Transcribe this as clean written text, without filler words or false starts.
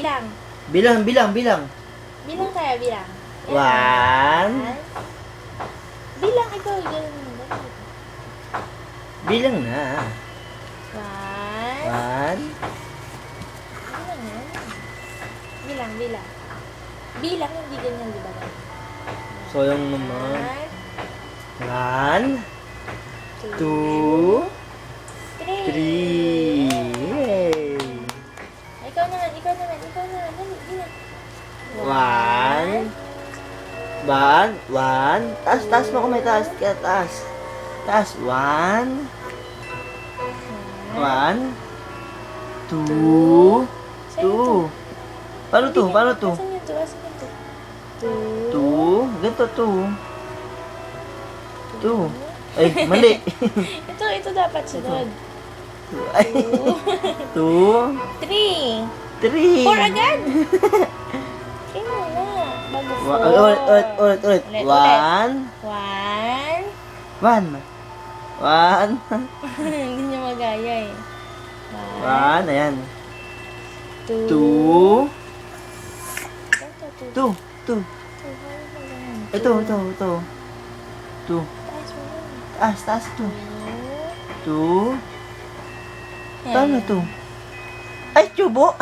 Bilang. Bilang, bilang, bilang. Bilang tayo, bilang. One. Bilang, ikaw. Ganun. Bilang na. One. One. Bilang na. Bilang, bilang. Bilang, hindi ganyan, di ba? Sayang naman. One. One. Two. Three. Three. Yay. Ikaw naman, ikaw naman, ikaw naman. Dali, bilang. One. One. One. Taas, taas mo kung may taas. Kaya taas. Taas. One. One. Two. Two. Paano to? Paano to? Asan yun to? Asan yun to? Two. Two. Ganito, two. Two. Ay, mali. Ito dapat sunod. Ay. Two. Three. Three. Four agad. Three muna. Bago four. Ulit. Ulit. One. One. One. One. Hindi niya magaya eh. One. Ayan. Two. Two. Ito, two. Two. Two. Ito. Two. Taas mo yun. Taas. Two. Two. Two. Yan. Paano to? Ay, tubo!